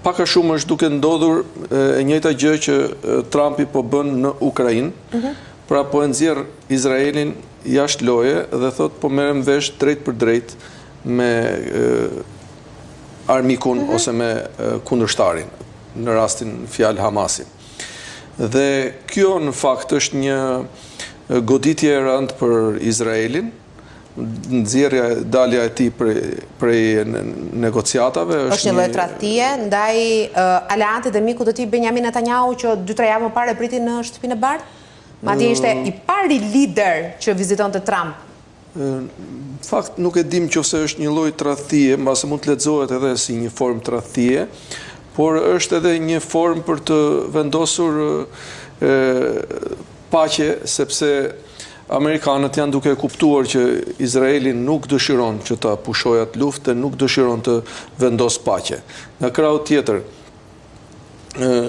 Pak a shumë është duke ndodhur e njëjta gjë që Trumpi po bën në Ukrainë, pra po e nxjerr Izraelin jashtë loje dhe thot po merrem vesh drejt për drejt me armikun ose me kundërshtarin, në rastin fjalë Hamasin. Dhe kjo në fakt është një goditje e rëndë për Izraelin, nxjerrja dalja e tij prej negociatave është një lloj tradhtie ndaj aleantit dhe mikut të tij Benjamin Netanyahu që 2-3 javë më parë priti në Shtëpinë e Bardhë. Madje ishte i pari lider që vizitonte Trump. Në fakt nuk e dim nëse është një lloj tradhtie, mbase mund të lexohet edhe si një formë tradhtie, por është edhe një formë për të vendosur paqe, sepse Amerikanët janë duke kuptuar që Izraeli nuk dëshiron që ta pushojë atë luftë dhe nuk dëshiron të vendos paqe. Nga krahu tjetër,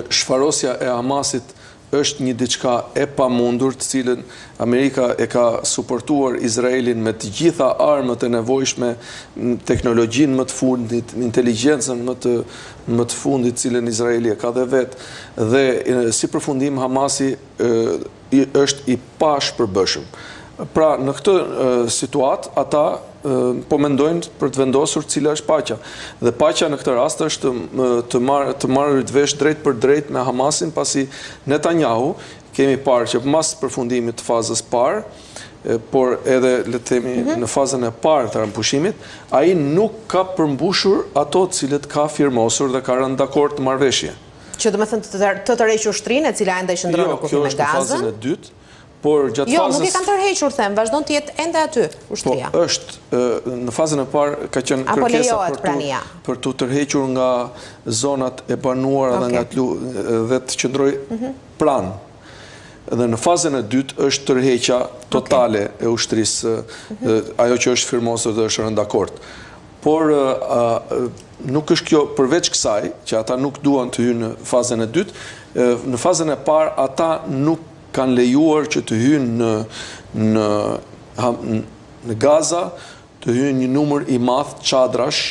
shfarosja e Hamasit është një diçka e pamundur, të cilën Amerika e ka suportuar Izraelin me të gjitha armët e nevojshme, teknologjinë më të fundit, inteligjencën më të fundit, cilën Izraeli e ka dhe vetë, dhe si përfundim Hamasi është i pashpërbëshëm. Pra, në këtë situatë, ata po mendojnë për të vendosur cila është paqja. Dhe paqja në këtë rast është të marrë vesh drejt për drejt me Hamasin, pasi Netanyahu, kemi parë që mas përfundimit të fazës parë, por edhe le të themi në fazën e parë të pushimit, ai nuk ka përmbushur ato të cilët ka firmosur dhe ka rënë dakord të marrëveshje. Që do të thënë të tërhequr shtrinë e cila ende qëndron në kufin me Gazën. Jo, kjo është në fazën e dytë. Por gjatë jo, nuk i kanë tërhequr, them, vazhdon të jetë ende aty, ushtria. Po, është, në fazën e parë ka qenë kërkesa për të tërhequr nga zonat e banuara dhe të qëndroj pranë. Dhe në fazën e dytë është tërheqja totale e ushtrisë, ajo që është firmosur dhe është rënë dakord. Por nuk është kjo përveç kësaj, që ata nuk duan të hyjnë në fazën e dytë, në fazën e parë ata nuk kanë lejuar që të hyjnë në Gaza, të hyjnë një numër i madh çadrash,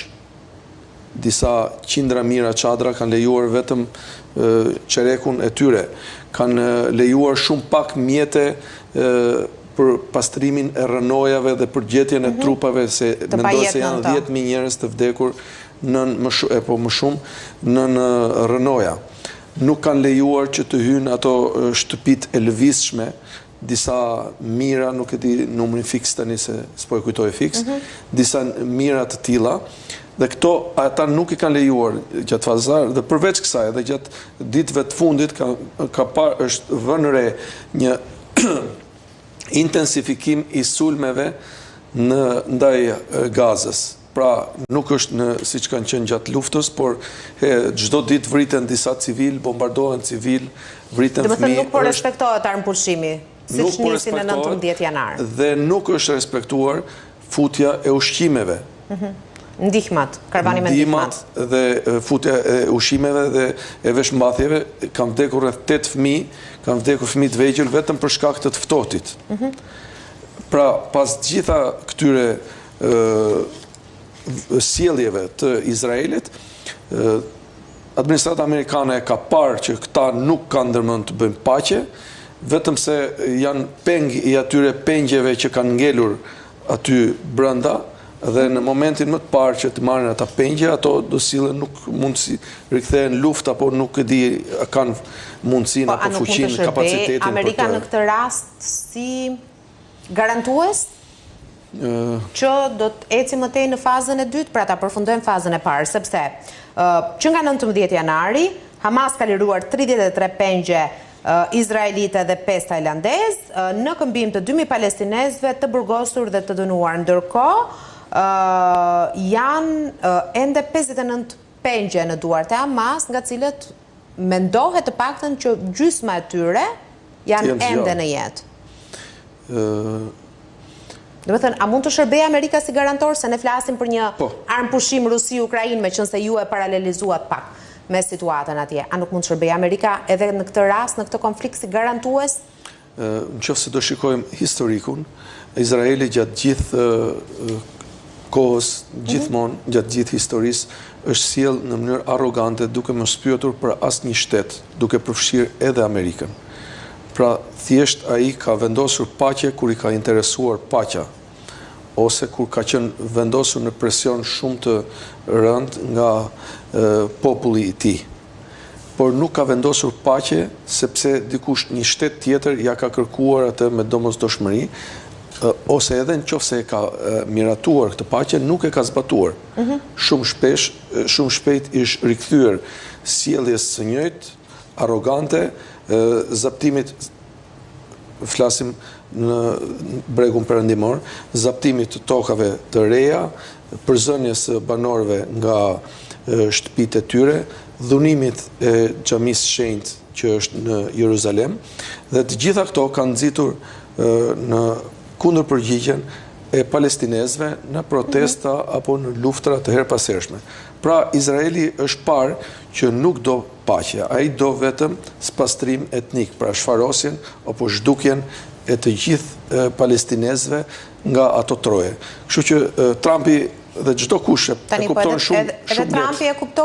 disa qindra mijëra çadra kanë lejuar vetëm çerekun e tyre. Kanë lejuar shumë pak mjete për pastrimin e rënojave dhe për gjetjen e trupave, se mendoj se janë 10.000 njerëz të vdekur më shumë në rënoja. Nuk kanë lejuar që të hyjnë ato shtëpit e lëvizshme, disa mira, nuk e di numrin fiks tani se s'po e kujtoj fiks, disa mira të tilla, dhe këto ata nuk i kanë lejuar gjatë fazar, dhe përveç kësaj, dhe gjatë ditëve të fundit është vënë re një intensifikim i sulmeve ndaj Gazës. Pra, nuk është siç kanë qenë gjatë luftës, por çdo ditë vriten disa civil, bombardohen civil, vriten fëmijë. Domethënë nuk po respektohet armëpushimi, siç nisi në 19 janar. Dhe nuk është respektuar futja e ushqimeve. Ndihmat, karvani me ndihmat. Dhe futja e ushqimeve dhe e veshmbathjeve, kanë vdekur rreth 8 fëmijë, kanë vdekur fëmijë të vegjël vetëm për shkak të ftohtit. Pra, pas gjitha këtyre sjelljeve të Izraelit, administrata amerikane ka parë që këta nuk kanë ndërmend të bëjnë paqe, vetëm se janë peng i atyre pengjeve që kanë ngelur aty brenda, dhe në momentin më të parë që të marrin ata pengje, ato do sillen, nuk mund të rikthehen luftë, apo nuk e di kanë mundësinë apo fuqinë, kapacitetin. Amerika në këtë rast si garantues që do të eci më tej në fazën e dytë, pra ta përfundojmë fazën e parë, sepse që nga 19 janari, Hamas ka liruar 33 pengje izraelite dhe 5 tajlandezë, në këmbim të 2.000 palestinezëve të burgosur dhe të dënuar. Ndërkohë, janë ende 59 pengje në duart e Hamas, nga cilët mendohet të paktën që gjysma e tyre janë ende në jetë. Do të thënë, a mund të shërbejë Amerika si garantor, se ne flasim për një armëpushim Rusi-Ukrainë, me qënë se ju e paralelizuat pak me situatën atje. A nuk mund të shërbejë Amerika edhe në këtë rast, në këtë konflikt si garantues? Në qoftë se do shikojmë historikun, Izraeli gjatë gjithë kohës, gjithmonë, gjatë gjithë historisë, është sjell në mënyrë arrogante duke mos pyetur për asnjë shtet, duke përfshirë edhe Amerikën. Pra, thjesht ai ka vendosur paqe kur i ka interesuar paqja, ose kur ka qenë vendosur në presion shumë të rënd nga populli i tij. Por nuk ka vendosur paqe sepse dikush një shtet tjetër ja ka kërkuar atë me domosdoshmëri, ose edhe nëse e ka miratuar këtë paqe, nuk e ka zbatuar. Shumë shpejt ish rikthyer sjelljes së njëjtë, arrogante, zaptimit, flasim në bregun perëndimor, zaptimit të tokave të reja, përzënjes së banorëve nga shtëpitë e tyre, dhunimit e xhamisë shenjtë që është në Jeruzalem, dhe të gjitha këto kanë nxitur në kundër përgjigjen e palestinezëve në protesta apo në luftra të herpasershme. Pra, Izraeli është parë që nuk do paqe, ai do vetëm spastrim etnik, pra shfarosjen apo zhdukjen e të gjithë palestinezëve nga ato troje. Kështu që Trumpi dhe çdo kush e kupton shumë. Edhe Trumpi e kuptoi